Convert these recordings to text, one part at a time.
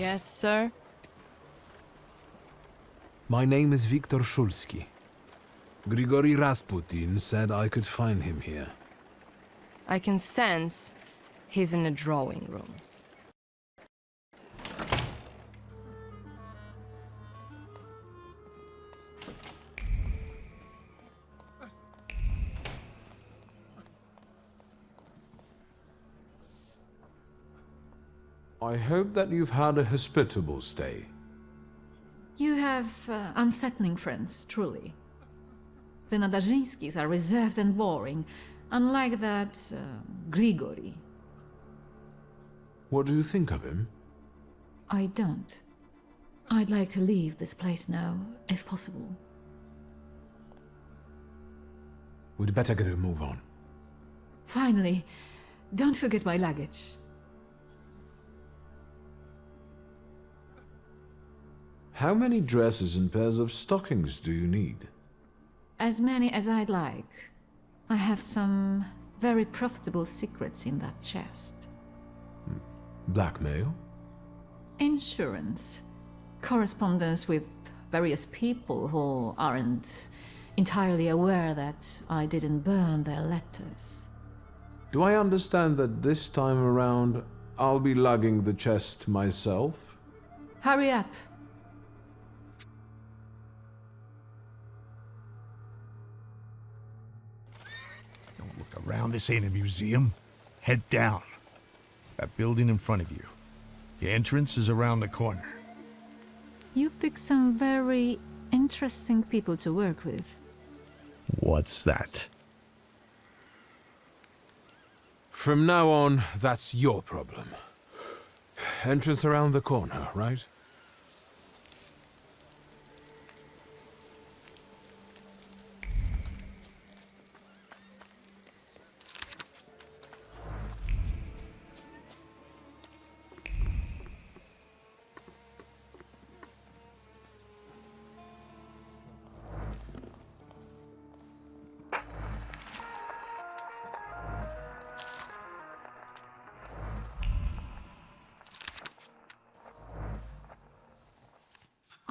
Yes, sir? My name is Wiktor Szulski. Grigory Rasputin said I could find him here. I can sense he's in a drawing room. I hope that you've had a hospitable stay. You have unsettling friends, truly. The Nadarzyńskis are reserved and boring, unlike that Grigory. What do you think of him? I don't. I'd like to leave this place now, if possible. We'd better get a move on. Finally, don't forget my luggage. How many dresses and pairs of stockings do you need? As many as I'd like. I have some very profitable secrets in that chest. Blackmail? Insurance. Correspondence with various people who aren't entirely aware that I didn't burn their letters. Do I understand that this time around I'll be lugging the chest myself? Hurry up. Don't look around. This ain't a museum. Head down. That building in front of you. The entrance is around the corner. You pick some very interesting people to work with. What's that? From now on, that's your problem. Entrance around the corner, right?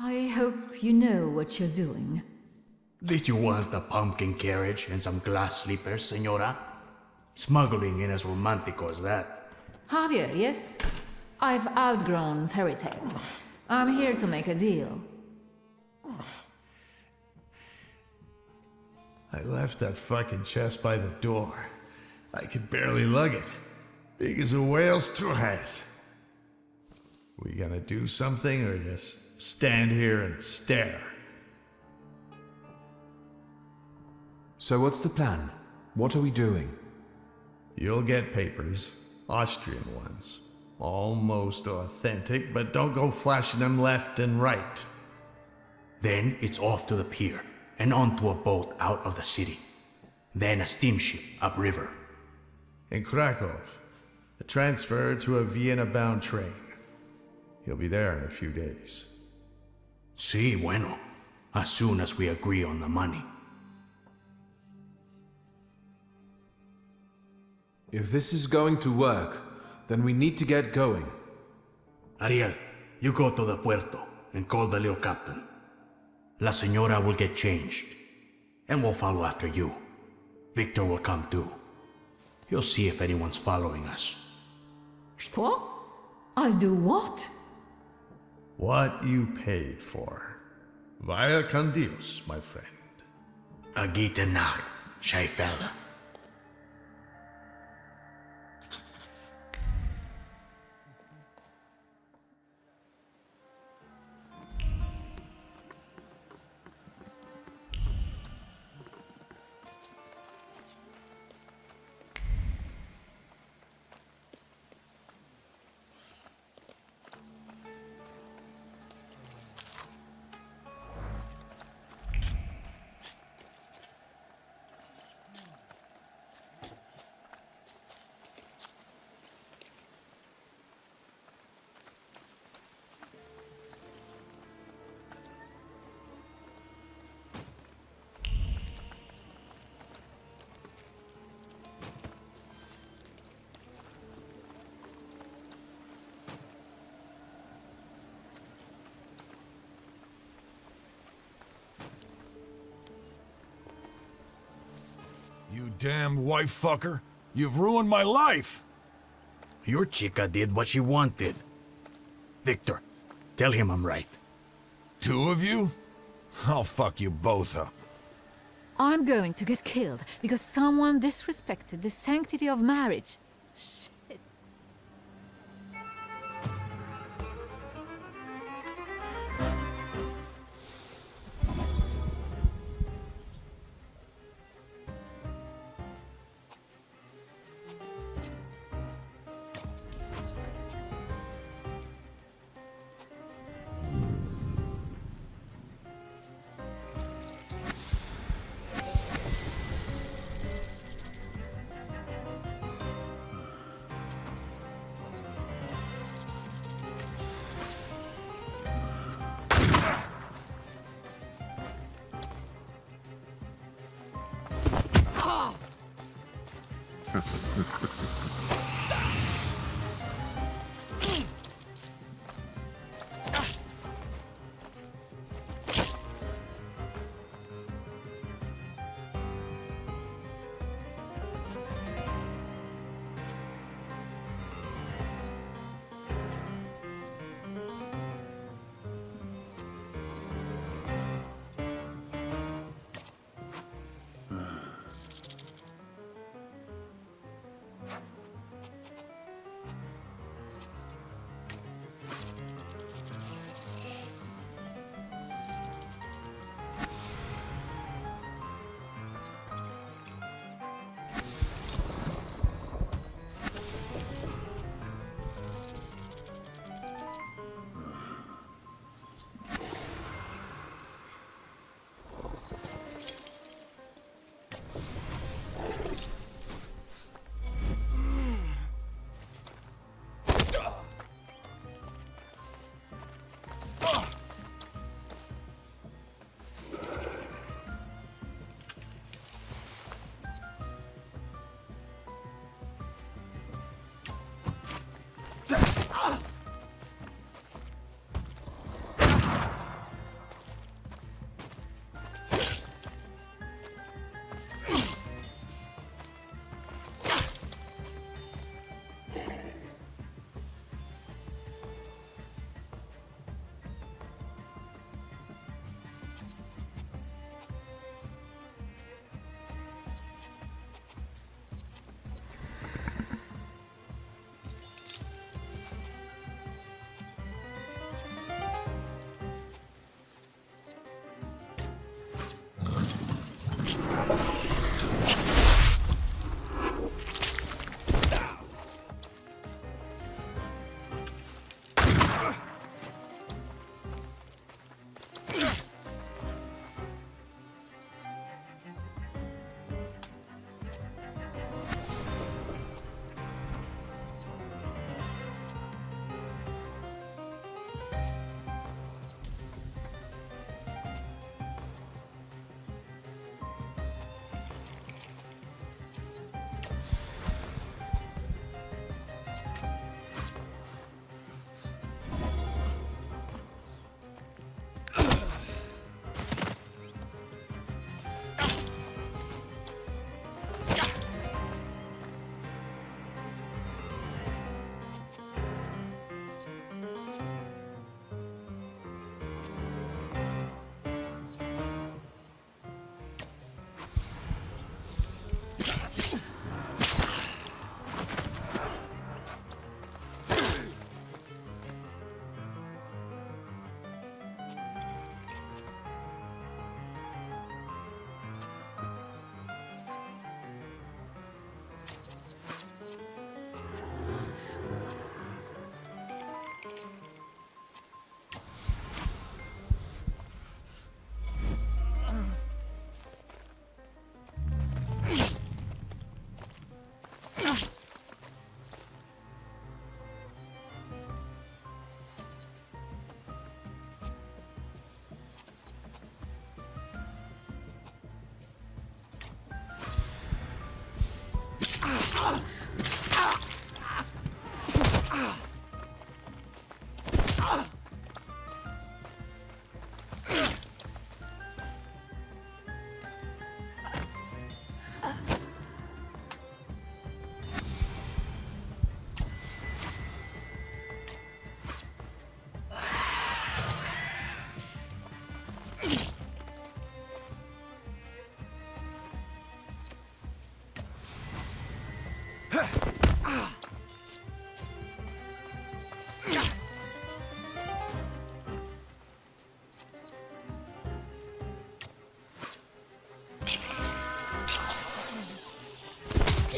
I hope you know what you're doing. Did you want a pumpkin carriage and some glass slippers, senora? Smuggling ain't as romantico as that. Javier, yes? I've outgrown fairy tales. I'm here to make a deal. I left that fucking chest by the door. I could barely lug it. Big as a whale's has. We gonna do something or just stand here and stare? So what's the plan? What are we doing? You'll get papers, Austrian ones. Almost authentic, but don't go flashing them left and right. Then it's off to the pier and onto a boat out of the city. Then a steamship upriver. In Krakow, a transfer to a Vienna-bound train. He'll be there in a few days. Sí, bueno. As soon as we agree on the money. If this is going to work, then we need to get going. Ariel, you go to the puerto and call the little captain. La señora will get changed, and we'll follow after you. Victor will come too. He'll see if anyone's following us. Что? I'll do what? What you paid for. Vaya con Dios, my friend. A gitanar, shy fella. You damned wife fucker. You've ruined my life. Your chica did what she wanted. Victor, tell him I'm right. Two of you? I'll fuck you both up. I'm going to get killed because someone disrespected the sanctity of marriage. Shit.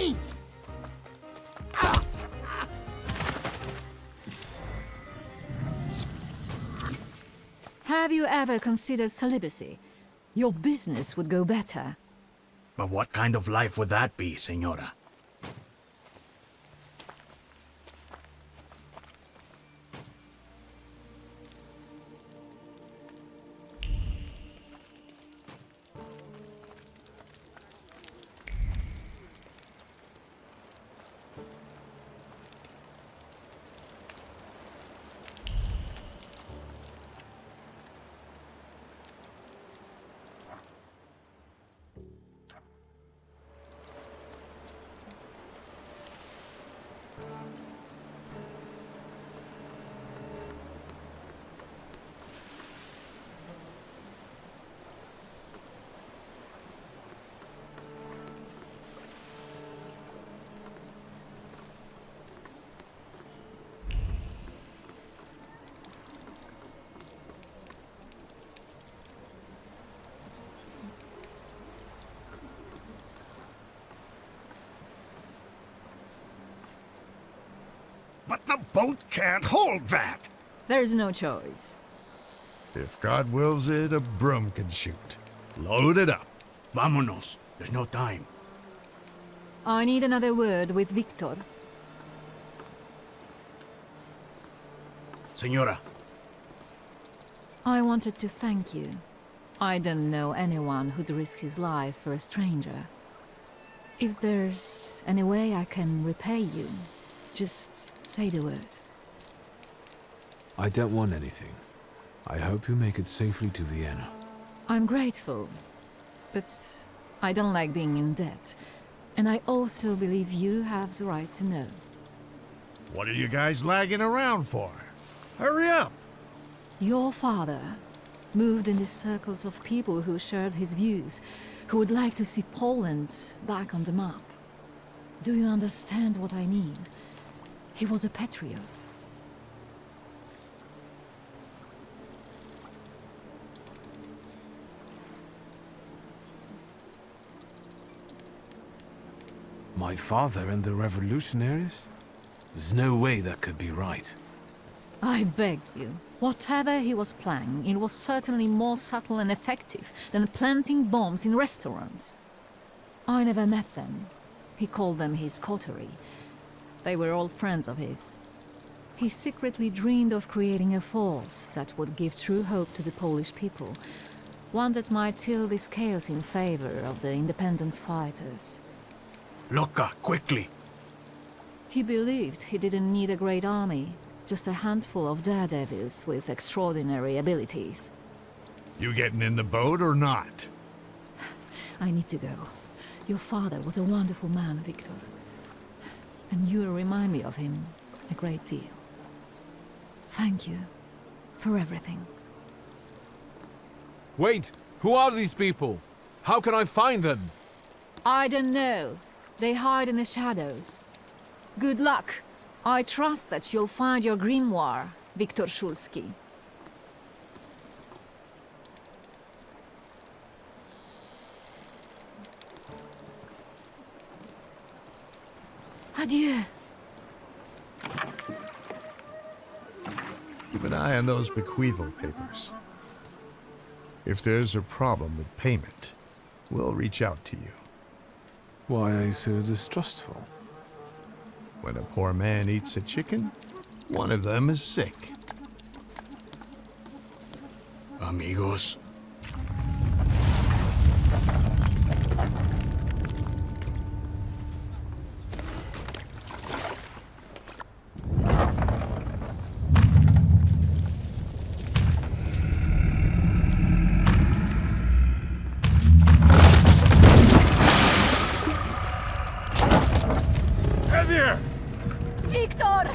feet! Have you ever considered celibacy? Your business would go better. But what kind of life would that be, Senora? But the boat can't hold that! There's no choice. If God wills it, a broom can shoot. Load it up. Vámonos. There's no time. I need another word with Wiktor. Senora, I wanted to thank you. I don't know anyone who'd risk his life for a stranger. If there's any way I can repay you, just say the word. I don't want anything. I hope you make it safely to Vienna. I'm grateful, but I don't like being in debt. And I also believe you have the right to know. What are you guys lagging around for? Hurry up! Your father moved in the circles of people who shared his views, who would like to see Poland back on the map. Do you understand what I mean? He was a patriot. My father and the revolutionaries? There's no way that could be right. I beg you. Whatever he was planning, it was certainly more subtle and effective than planting bombs in restaurants. I never met them. He called them his coterie. They were old friends of his. He secretly dreamed of creating a force that would give true hope to the Polish people, one that might tilt the scales in favor of the independence fighters. Loca, quickly! He believed he didn't need a great army, just a handful of daredevils with extraordinary abilities. You getting in the boat or not? I need to go. Your father was a wonderful man, Wiktor. And you remind me of him a great deal. Thank you for everything. Wait! Who are these people? How can I find them? I don't know. They hide in the shadows. Good luck. I trust that you'll find your grimoire, Wiktor Szulski. Adieu. Keep an eye on those bequeathal papers. If there's a problem with payment, we'll reach out to you. Why are you so distrustful? When a poor man eats a chicken, one of them is sick. Amigos. Heavier! Wiktor!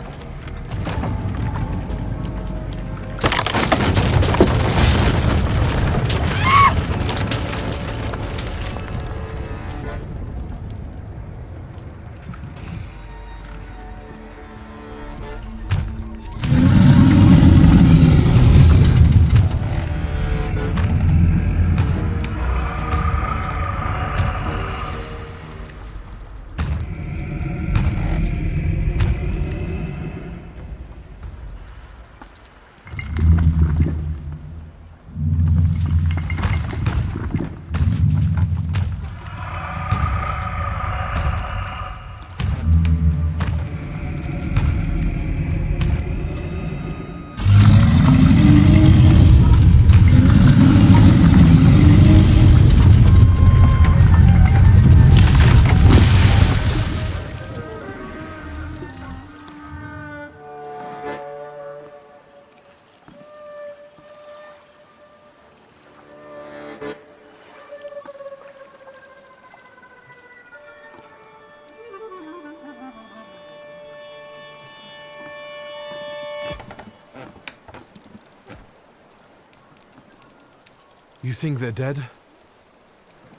You think they're dead?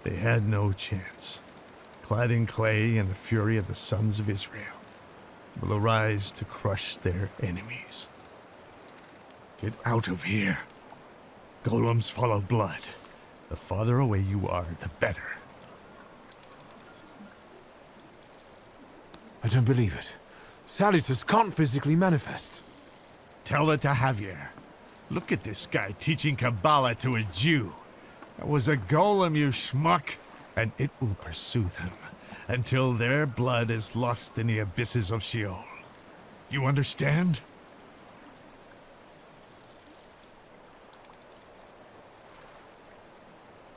They had no chance. Clad in clay and the fury of the sons of Israel will arise to crush their enemies. Get out of here. Golems follow blood. The farther away you are, the better. I don't believe it. Salutors can't physically manifest. Tell it to Javier. Look at this guy teaching Kabbalah to a Jew. That was a golem, you schmuck. And it will pursue them until their blood is lost in the abysses of Sheol. You understand?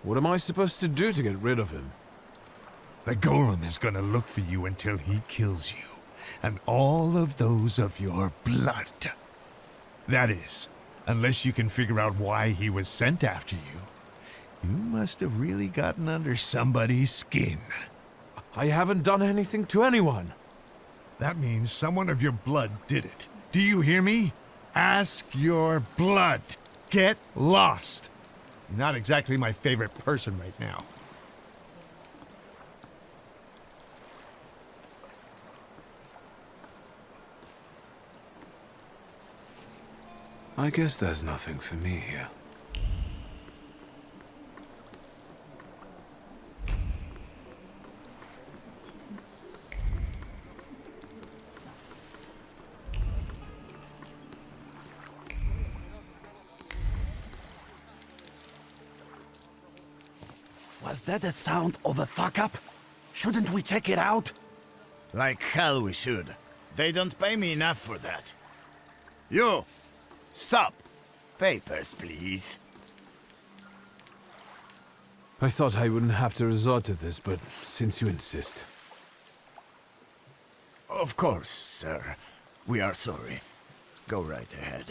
What am I supposed to do to get rid of him? The golem is gonna look for you until he kills you, and all of those of your blood. That is, unless you can figure out why he was sent after you. You must have really gotten under somebody's skin. I haven't done anything to anyone. That means someone of your blood did it. Do you hear me? Ask your blood. Get lost. You're not exactly my favorite person right now. I guess there's nothing for me here. Was that the sound of a fuck-up? Shouldn't we check it out? Like hell we should. They don't pay me enough for that. You! Stop! Papers, please. I thought I wouldn't have to resort to this, but since you insist. Of course, sir. We are sorry. Go right ahead.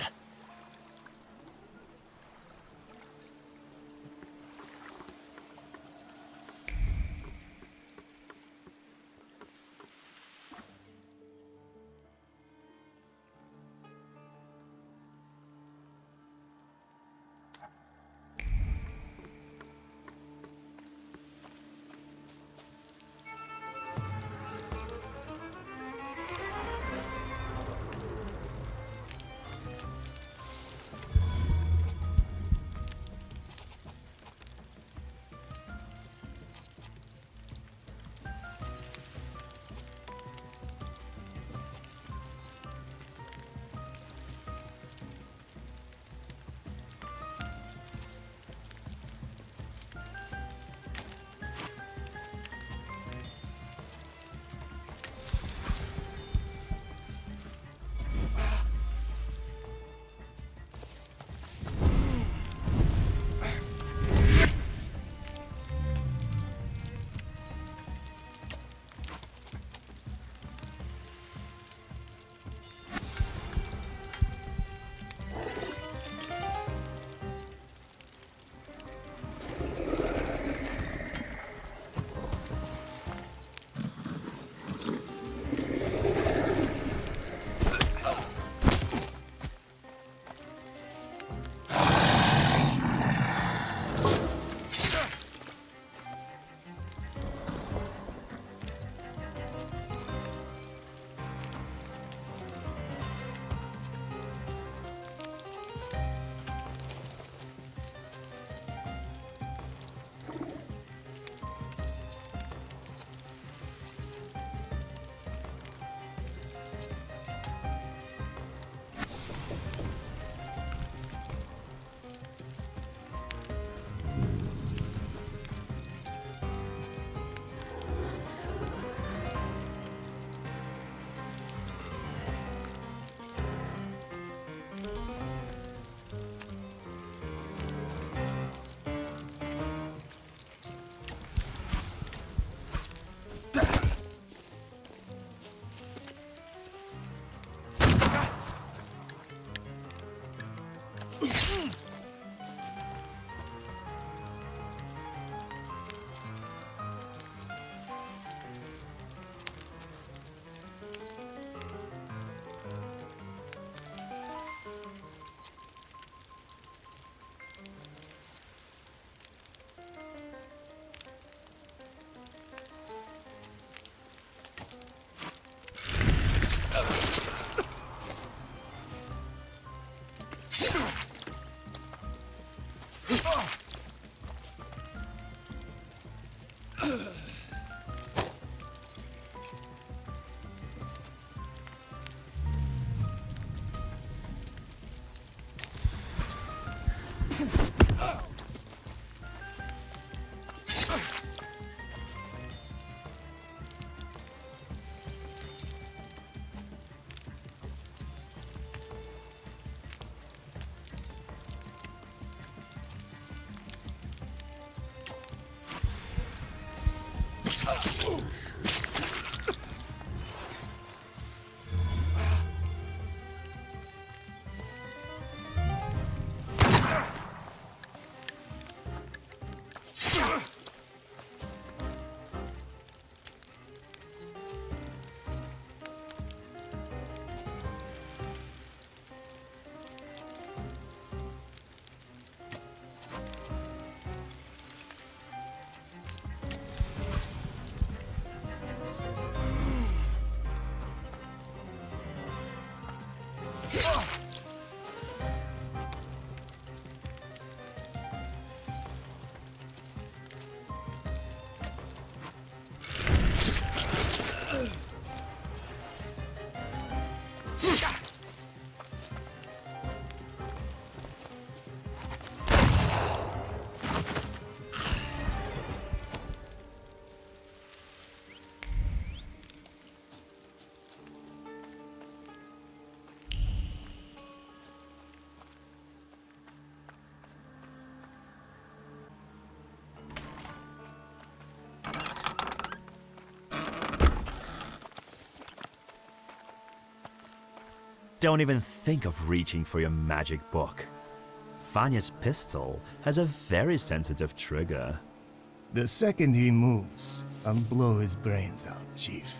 Don't even think of reaching for your magic book. Vanya's pistol has a very sensitive trigger. The second he moves, I'll blow his brains out, Chief.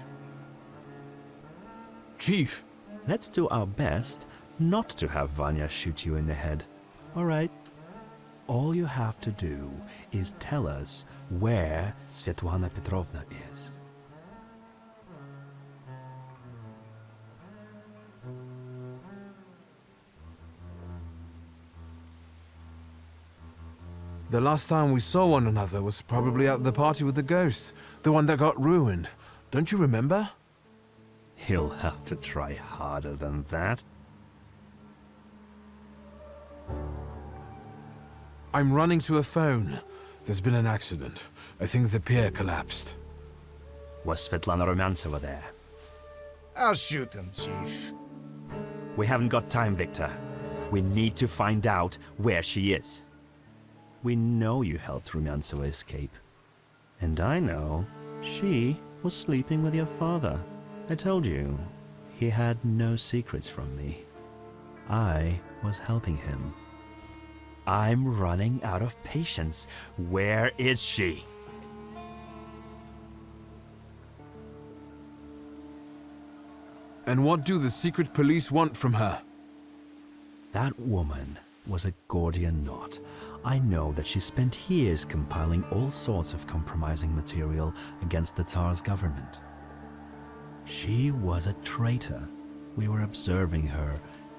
Chief! Let's do our best not to have Vanya shoot you in the head. All right? All you have to do is tell us where Svetlana Petrovna is. The last time we saw one another was probably at the party with the ghosts, the one that got ruined. Don't you remember? He'll have to try harder than that. I'm running to a phone. There's been an accident. I think the pier collapsed. Was Svetlana Rumyantseva there? I'll shoot him, Chief. We haven't got time, Victor. We need to find out where she is. We know you helped Rumyantseva escape. And I know she was sleeping with your father. I told you, he had no secrets from me. I was helping him. I'm running out of patience. Where is she? And what do the secret police want from her? That woman was a Gordian knot. I know that she spent years compiling all sorts of compromising material against the Tsar's government. She was a traitor. We were observing her,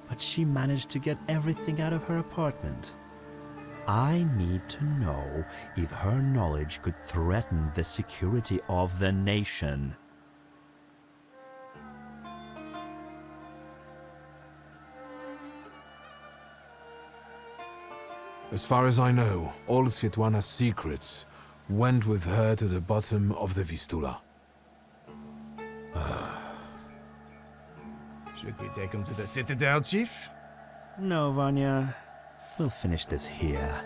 but she managed to get everything out of her apartment. I need to know if her knowledge could threaten the security of the nation. As far as I know, all Svetlana's secrets went with her to the bottom of the Vistula. Should we take him to the Citadel, Chief? No, Vanya. We'll finish this here.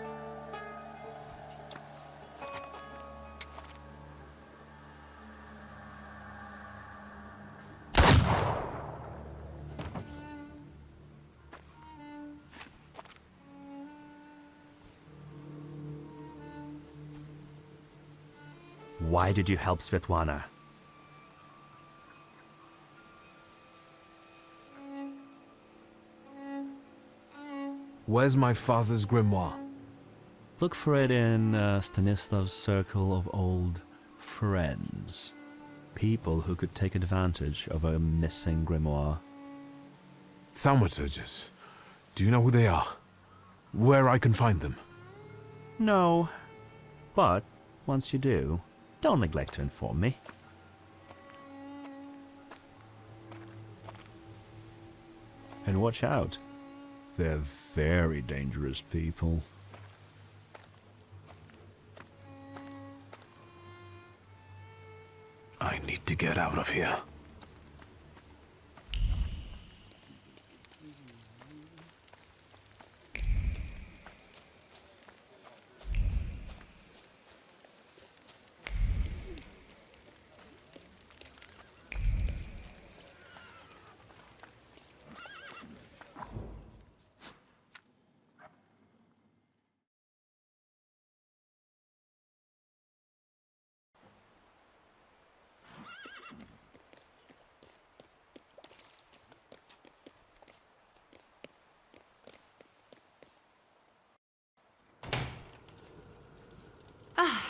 Why did you help Svetlana? Where's my father's grimoire? Look for it in Stanislav's circle of old friends. People who could take advantage of a missing grimoire. Thaumaturges. Do you know who they are? Where I can find them? No, but once you do, Don't neglect to inform me. And watch out. They're very dangerous people. I need to get out of here.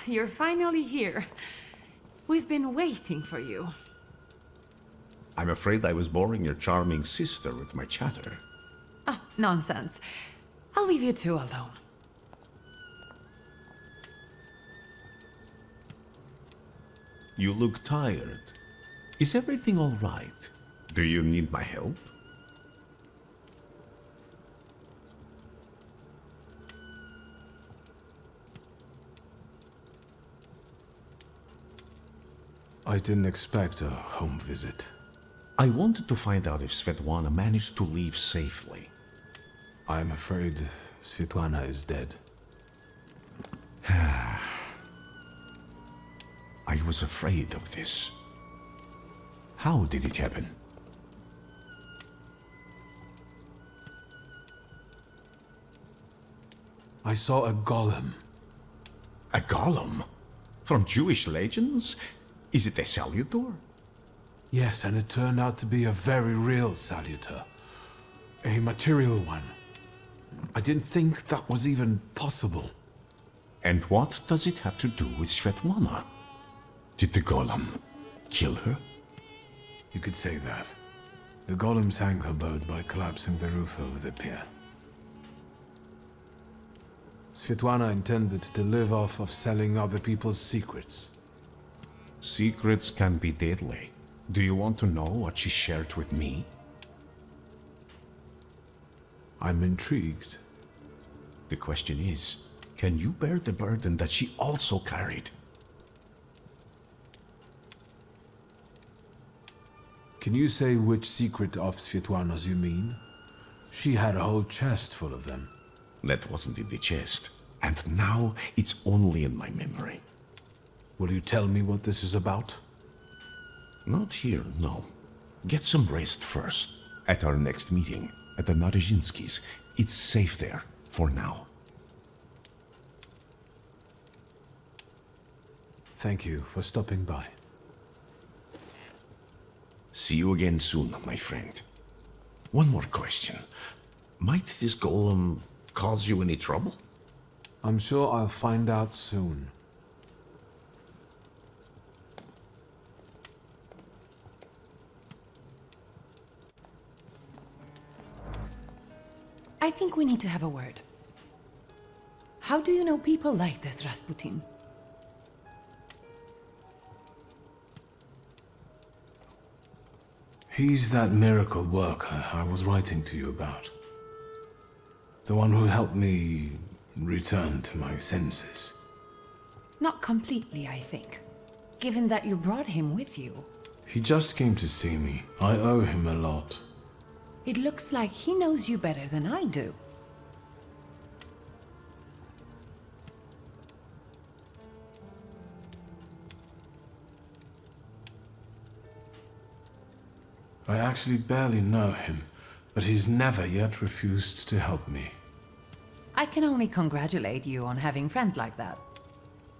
You're finally here. We've been waiting for you. I'm afraid I was boring your charming sister with my chatter. Oh, nonsense. I'll leave you two alone. You look tired. Is everything all right? Do you need my help? I didn't expect a home visit. I wanted to find out if Svetlana managed to leave safely. I'm afraid Svetlana is dead. I was afraid of this. How did it happen? I saw a golem. A golem? From Jewish legends? Is it a Salutor? Yes, and it turned out to be a very real Salutor. A material one. I didn't think that was even possible. And what does it have to do with Svetlana? Did the golem kill her? You could say that. The golem sank her boat by collapsing the roof over the pier. Svetlana intended to live off of selling other people's secrets. Secrets can be deadly. Do you want to know what she shared with me? I'm intrigued. The question is, can you bear the burden that she also carried? Can you say which secret of Svetlana's you mean? She had a whole chest full of them. That wasn't in the chest. And now it's only in my memory. Will you tell me what this is about? Not here, no. Get some rest first. At our next meeting, at the Narizhinskis. It's safe there, for now. Thank you for stopping by. See you again soon, my friend. One more question. Might this golem cause you any trouble? I'm sure I'll find out soon. I think we need to have a word. How do you know people like this, Rasputin? He's that miracle worker I was writing to you about. The one who helped me return to my senses. Not completely, I think. Given that you brought him with you. He just came to see me. I owe him a lot. It looks like he knows you better than I do. I actually barely know him, but he's never yet refused to help me. I can only congratulate you on having friends like that.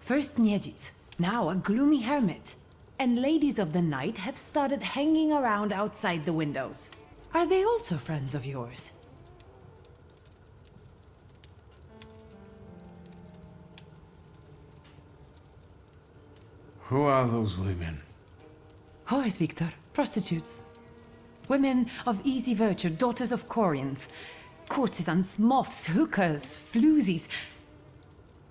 First Niedzic, now a gloomy hermit. And ladies of the night have started hanging around outside the windows. Are they also friends of yours? Who are those women? Whores, Wiktor. Prostitutes. Women of easy virtue, daughters of Corinth. Courtesans, moths, hookers, floozies.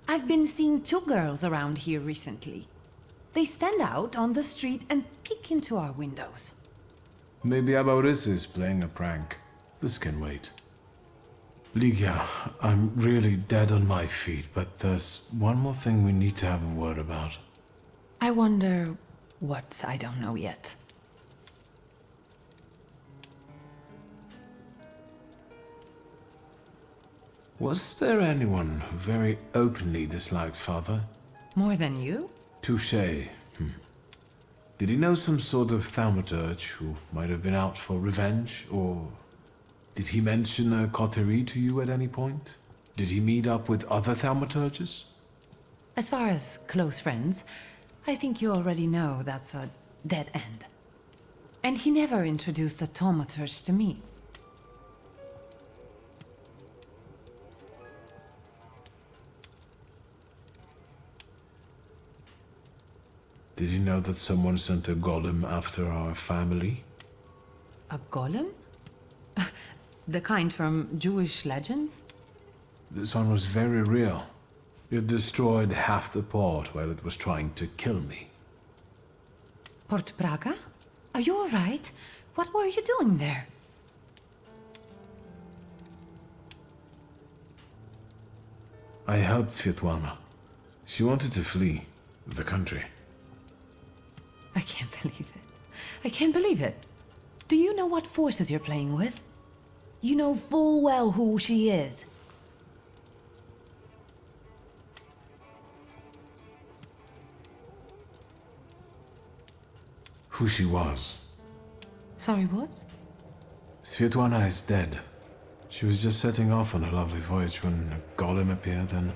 I've been seeing 2 girls around here recently. They stand out on the street and peek into our windows. Maybe Abaurissa is playing a prank. This can wait. Ligia, I'm really dead on my feet, but there's one more thing we need to have a word about. I wonder what I don't know yet. Was there anyone who very openly disliked Father? More than you? Touché. Did he know some sort of thaumaturge who might have been out for revenge, or did he mention a coterie to you at any point? Did he meet up with other thaumaturges? As far as close friends, I think you already know that's a dead end. And he never introduced a Thaumaturge to me. Did you know that someone sent a golem after our family? A golem? The kind from Jewish legends? This one was very real. It destroyed half the port while it was trying to kill me. Port Praga? Are you all right? What were you doing there? I helped Svetlana. She wanted to flee the country. I can't believe it. I can't believe it. Do you know what forces you're playing with? You know full well who she is. Who she was. Sorry, what? Svetlana is dead. She was just setting off on her lovely voyage when a golem appeared and...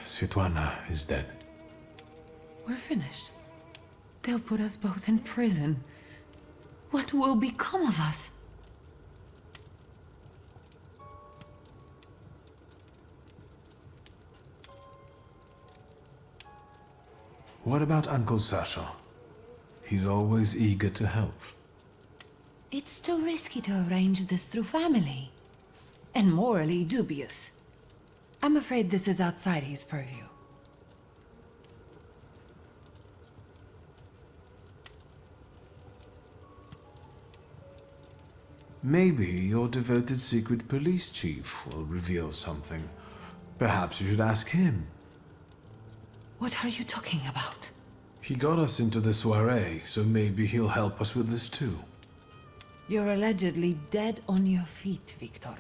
Svetlana is dead. We're finished. They'll put us both in prison. What will become of us? What about Uncle Sasha? He's always eager to help. It's too risky to arrange this through family. And morally dubious. I'm afraid this is outside his purview. Maybe your devoted secret police chief will reveal something. Perhaps you should ask him. What are you talking about? He got us into the soiree, so maybe he'll help us with this too. You're allegedly dead on your feet, Wiktor.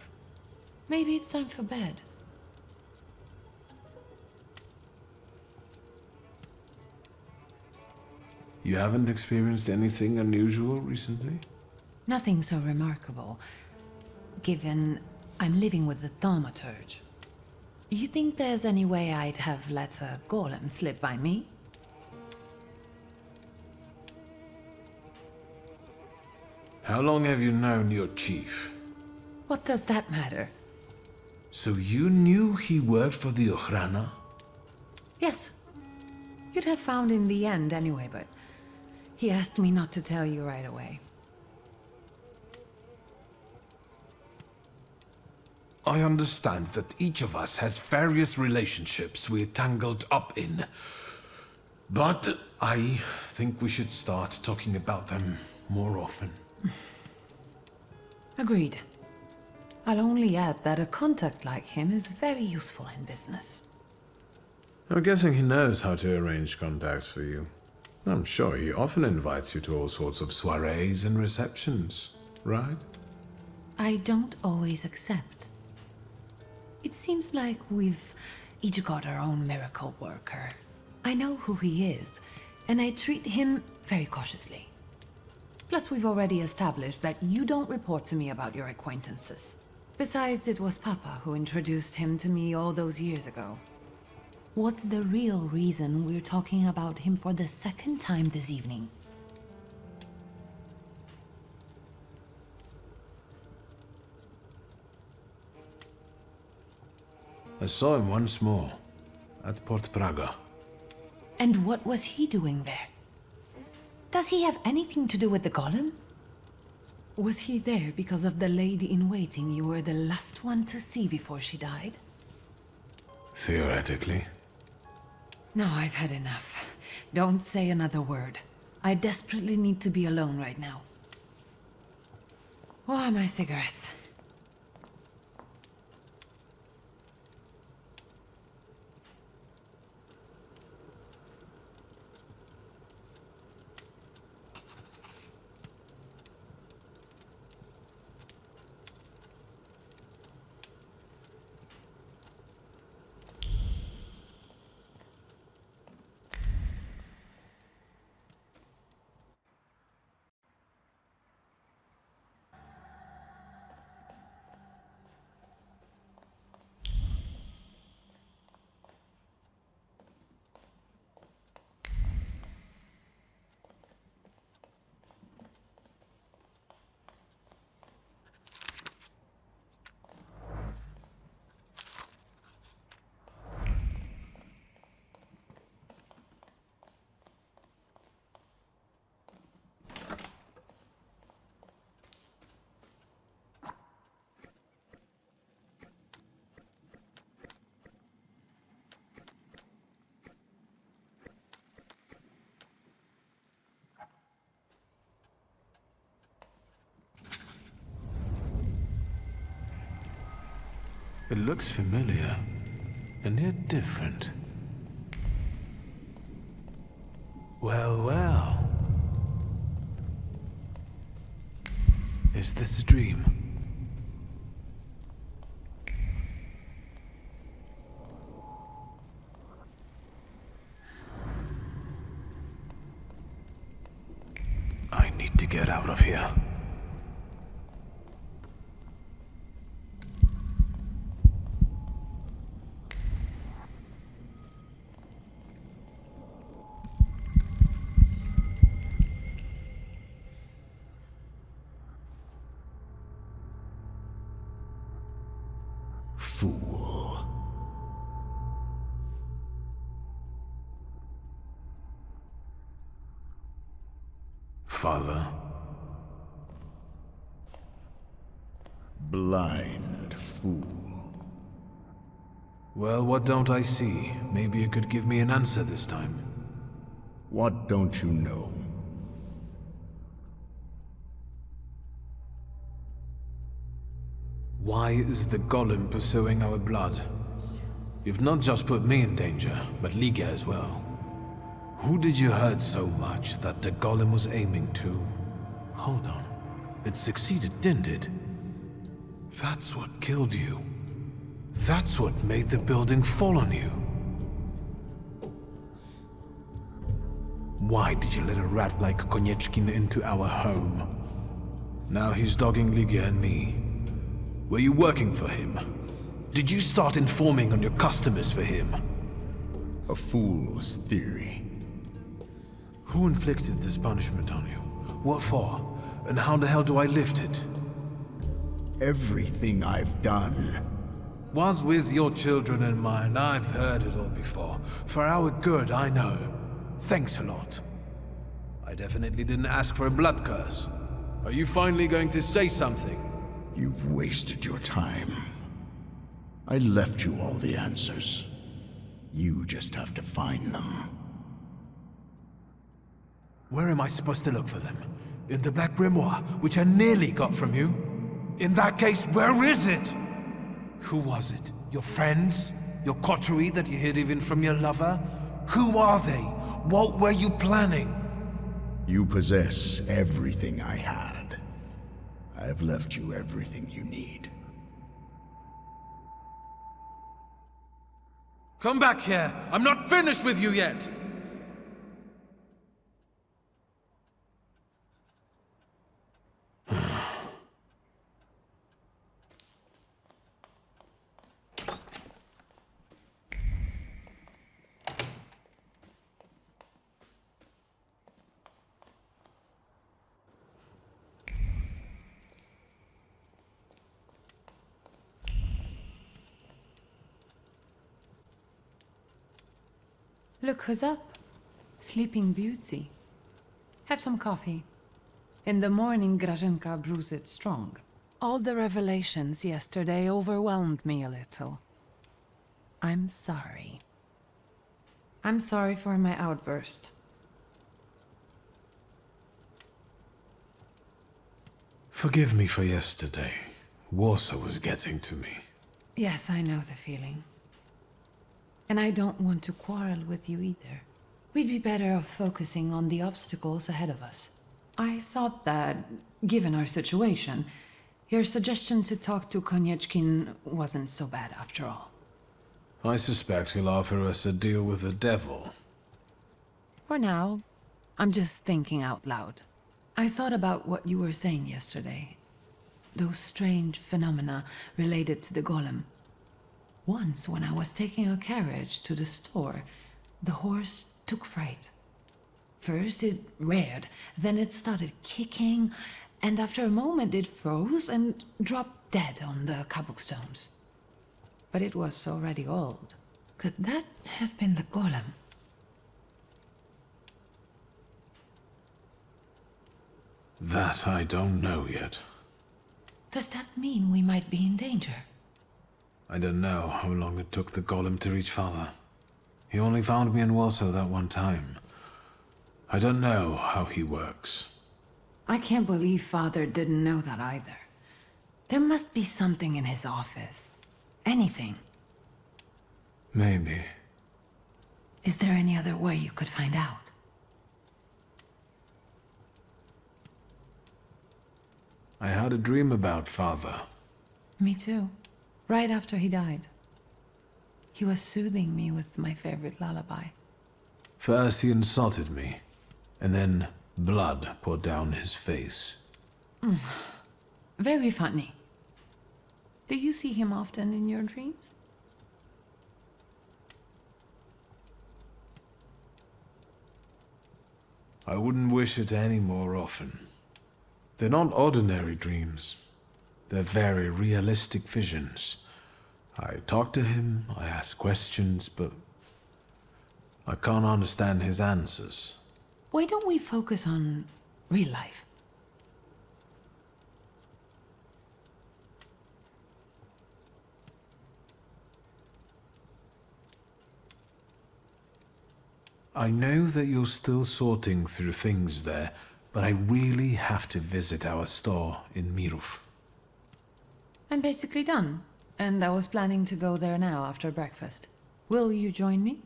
Maybe it's time for bed. You haven't experienced anything unusual recently? Nothing so remarkable, given I'm living with the Thaumaturge. You think there's any way I'd have let a golem slip by me? How long have you known your chief? What does that matter? So you knew he worked for the Ochrana? Yes. You'd have found in the end anyway, but he asked me not to tell you right away. I understand that each of us has various relationships we're tangled up in. But I think we should start talking about them more often. Agreed. I'll only add that a contact like him is very useful in business. I'm guessing he knows how to arrange contacts for you. I'm sure he often invites you to all sorts of soirees and receptions, right? I don't always accept. It seems like we've each got our own miracle worker. I know who he is, and I treat him very cautiously. Plus, we've already established that you don't report to me about your acquaintances. Besides, it was Papa who introduced him to me all those years ago. What's the real reason we're talking about him for the second time this evening? I saw him once more, at Port Praga. And what was he doing there? Does he have anything to do with the golem? Was he there because of the lady-in-waiting you were the last one to see before she died? Theoretically. No, I've had enough. Don't say another word. I desperately need to be alone right now. Why my cigarettes? It looks familiar, and yet different. Well, well. Is this a dream? I need to get out of here. Fool. Father. Blind fool. Well, what don't I see? Maybe you could give me an answer this time. What don't you know? Why is the golem pursuing our blood? You've not just put me in danger, but Liga as well. Who did you hurt so much that the golem was aiming to? Hold on. It succeeded, didn't it? That's what killed you. That's what made the building fall on you. Why did you let a rat like Konieczkin into our home? Now he's dogging Liga and me. Were you working for him? Did you start informing on your customers for him? A fool's theory. Who inflicted this punishment on you? What for? And how the hell do I lift it? Everything I've done was with your children in mind. I've heard it all before. For our good, I know. Thanks a lot. I definitely didn't ask for a blood curse. Are you finally going to say something? You've wasted your time. I left you all the answers. You just have to find them. Where am I supposed to look for them? In the Black Grimoire, which I nearly got from you? In that case, where is it? Who was it? Your friends? Your coterie that you hid even from your lover? Who are they? What were you planning? You possess everything I had. I've left you everything you need. Come back here! I'm not finished with you yet! Look who's up. Sleeping Beauty. Have some coffee. In the morning, Grażynka brews it strong. All the revelations yesterday overwhelmed me a little. I'm sorry. I'm sorry for my outburst. Forgive me for yesterday. Warsaw was getting to me. Yes, I know the feeling. And I don't want to quarrel with you either. We'd be better off focusing on the obstacles ahead of us. I thought that, given our situation, your suggestion to talk to Konieczkin wasn't so bad after all. I suspect he'll offer us a deal with the devil. For now, I'm just thinking out loud. I thought about what you were saying yesterday. Those strange phenomena related to the golem. Once, when I was taking a carriage to the store, the horse took fright. First it reared, then it started kicking, and after a moment it froze and dropped dead on the cobblestones. But it was already old. Could that have been the golem? That I don't know yet. Does that mean we might be in danger? I don't know how long it took the golem to reach Father. He only found me in Warsaw that one time. I don't know how he works. I can't believe Father didn't know that either. There must be something in his office. Anything. Maybe. Is there any other way you could find out? I had a dream about Father. Me too. Right after he died. He was soothing me with my favorite lullaby. First he insulted me, and then blood poured down his face. Very funny. Do you see him often in your dreams? I wouldn't wish it any more often. They're not ordinary dreams. They're very realistic visions. I talk to him, I ask questions, but I can't understand his answers. Why don't we focus on real life? I know that you're still sorting through things there, but I really have to visit our store in Mirów. I'm basically done, and I was planning to go there now after breakfast. Will you join me?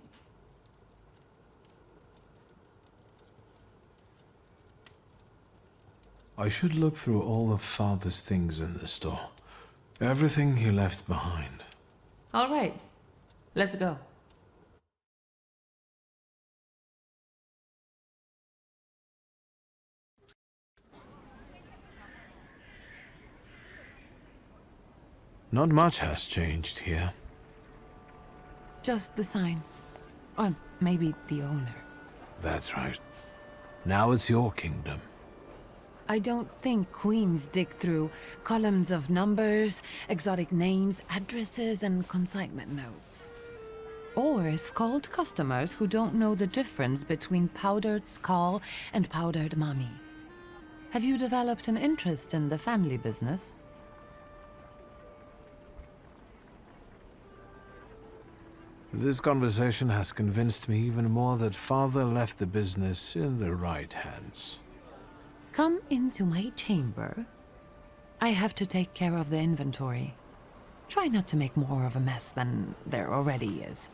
I should look through all of Father's things in the store. Everything he left behind. All right. Let's go. Not much has changed here. Just the sign. Or maybe the owner. That's right. Now it's your kingdom. I don't think queens dig through columns of numbers, exotic names, addresses, and consignment notes. Or scold customers who don't know the difference between powdered skull and powdered mummy. Have you developed an interest in the family business? This conversation has convinced me even more that Father left the business in the right hands. Come into my chamber. I have to take care of the inventory. Try not to make more of a mess than there already is.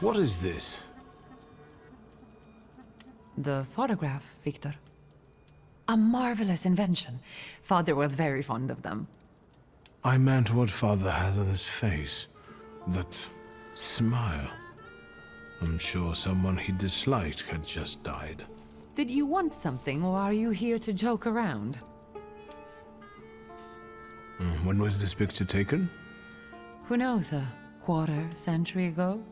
What is this? The photograph, Wiktor. A marvelous invention. Father was very fond of them. I meant what Father has on his face. That smile. I'm sure someone he disliked had just died. Did you want something, or are you here to joke around? When was this picture taken? Who knows, a quarter century ago?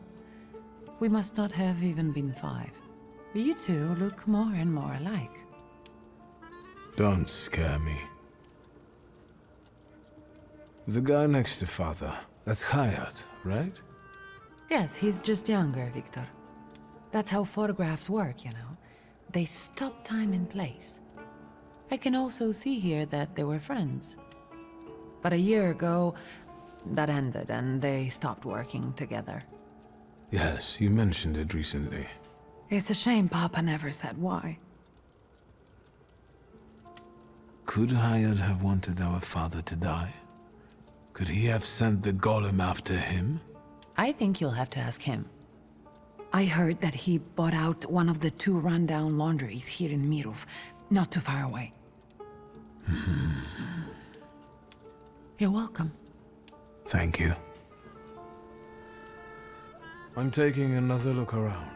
We must not have even been 5. You two look more and more alike. Don't scare me. The guy next to Father, that's Hayat, right? Yes, he's just younger, Wiktor. That's how photographs work, you know. They stop time and place. I can also see here that they were friends. But a year ago, that ended and they stopped working together. Yes, you mentioned it recently. It's a shame Papa never said why. Could Hayat have wanted our father to die? Could he have sent the golem after him? I think you'll have to ask him. I heard that he bought out one of the 2 rundown laundries here in Mirov, not too far away. You're welcome. Thank you. I'm taking another look around.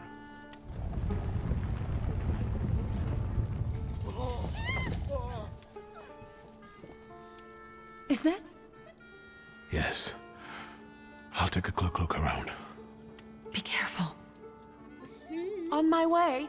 Is that? Yes. I'll take a quick look around. Be careful. On my way.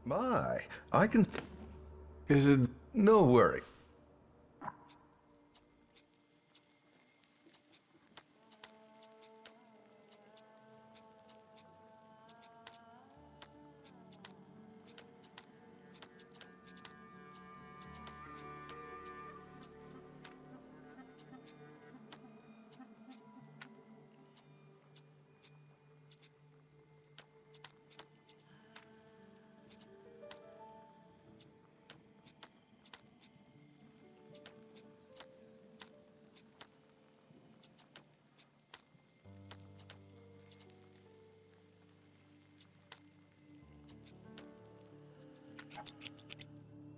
My, I can... Is it... No worry.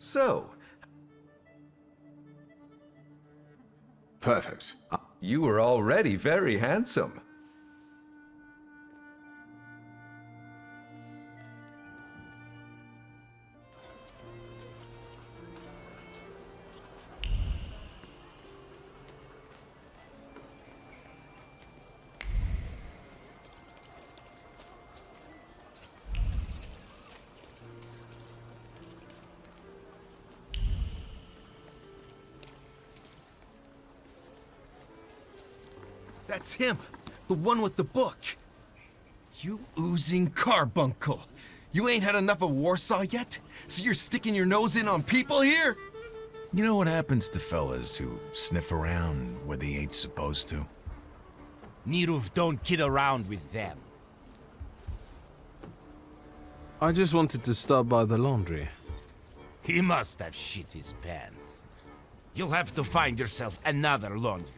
So, Perfect. you were already very handsome. That's him, the one with the book. You oozing carbuncle. You ain't had enough of Warsaw yet? So you're sticking your nose in on people here? You know what happens to fellas who sniff around where they ain't supposed to? Mirov don't kid around with them. I just wanted to stop by the laundry. He must have shit his pants. You'll have to find yourself another laundry.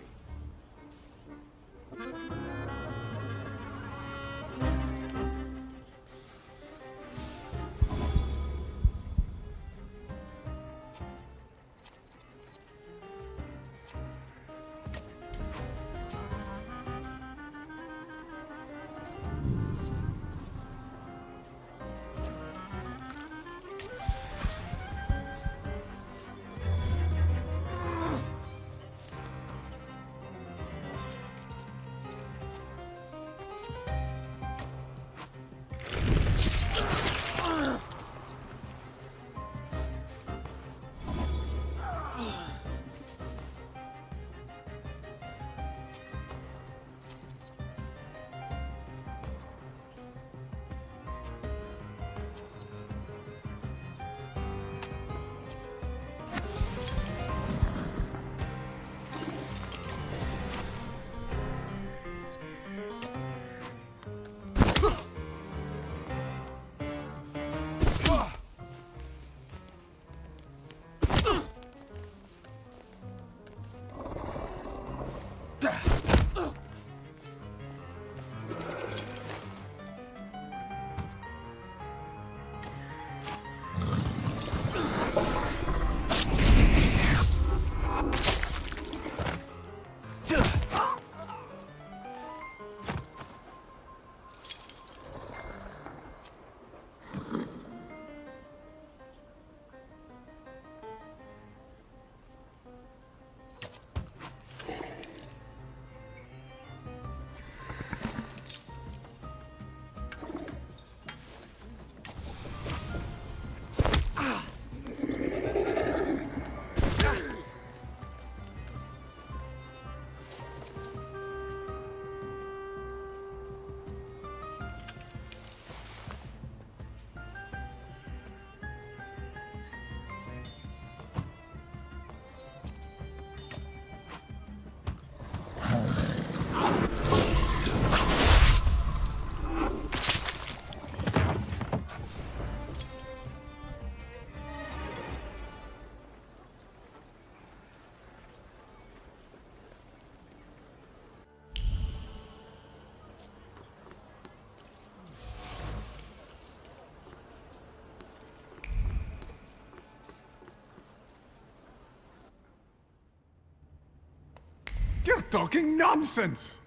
You're talking nonsense!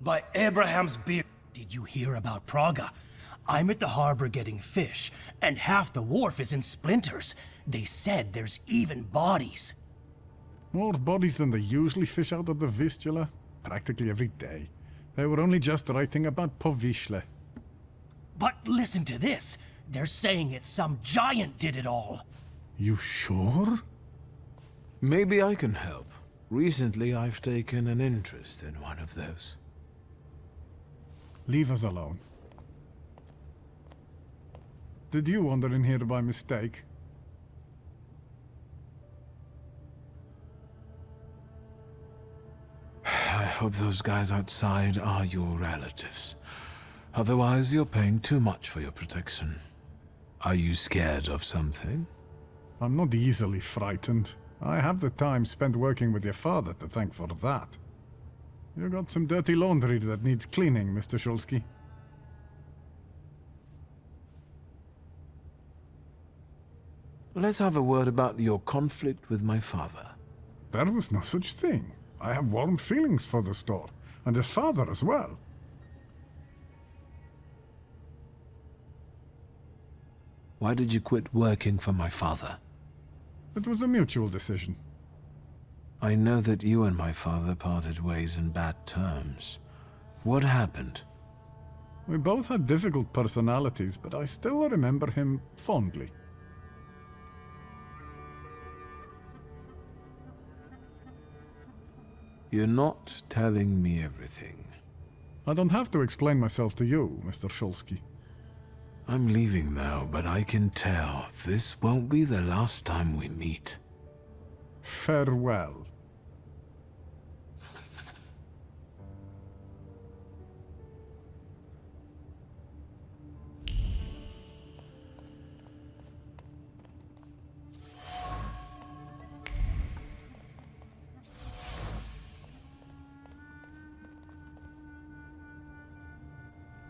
By Abraham's beard. Did you hear about Praga? I'm at the harbor getting fish, and half the wharf is in splinters. They said there's even bodies. More bodies than they usually fish out of the Vistula, practically every day. They were only just writing about Powiśle. But listen to this. They're saying it's some giant did it all. You sure? Maybe I can help. Recently, I've taken an interest in one of those. Leave us alone. Did you wander in here by mistake? I hope those guys outside are your relatives. Otherwise, you're paying too much for your protection. Are you scared of something? I'm not easily frightened. I have the time spent working with your father to thank for that. You got some dirty laundry that needs cleaning, Mr. Szulski. Let's have a word about your conflict with my father. There was no such thing. I have warm feelings for the store, and his father as well. Why did you quit working for my father? It was a mutual decision. I know that you and my father parted ways in bad terms. What happened? We both had difficult personalities, but I still remember him fondly. You're not telling me everything. I don't have to explain myself to you, Mr. Szulski. I'm leaving now, but I can tell this won't be the last time we meet. Farewell.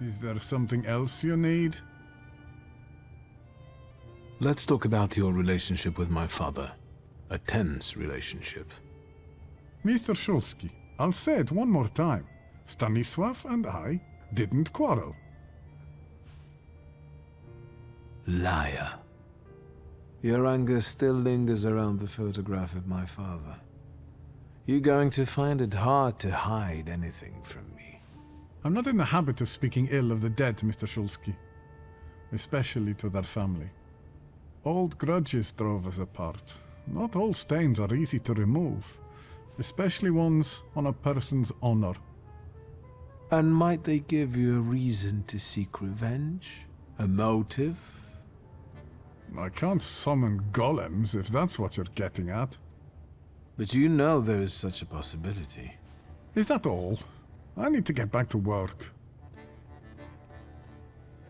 Is there something else you need? Let's talk about your relationship with my father. A tense relationship. Mr. Szulski, I'll say it one more time. Stanisław and I didn't quarrel. Liar. Your anger still lingers around the photograph of my father. You're going to find it hard to hide anything from me. I'm not in the habit of speaking ill of the dead, Mr. Szulski. Especially to their family. Old grudges drove us apart. Not all stains are easy to remove, especially ones on a person's honor. And might they give you a reason to seek revenge? A motive? I can't summon golems if that's what you're getting at. But you know there is such a possibility. Is that all? I need to get back to work.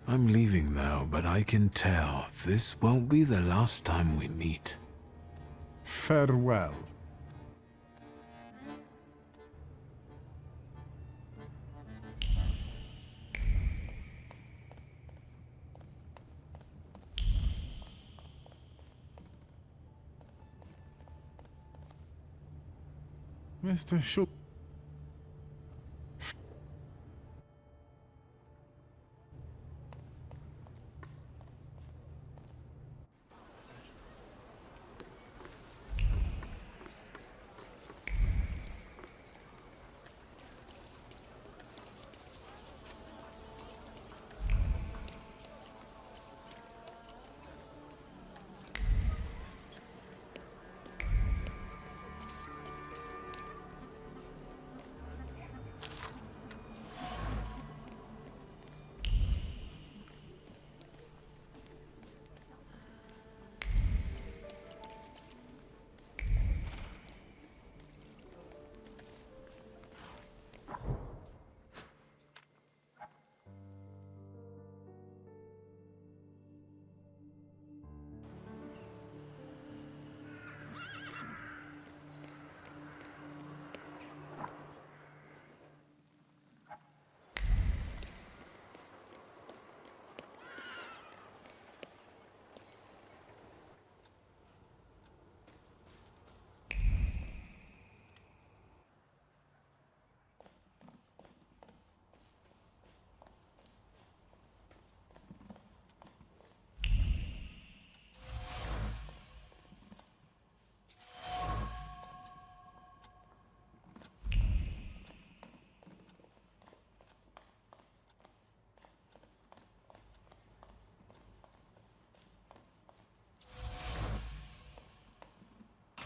I'm leaving now, but I can tell this won't be the last time we meet. Farewell. Mr. Schulski.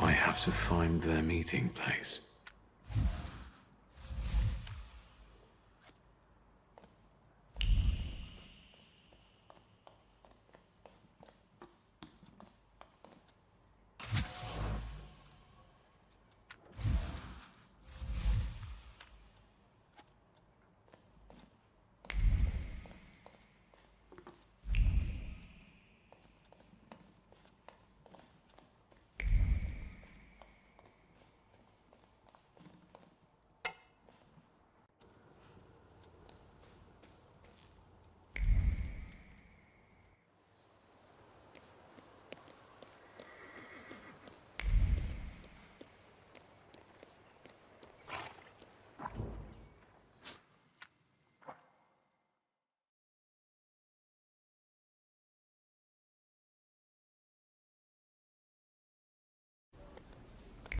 I have to find their meeting place.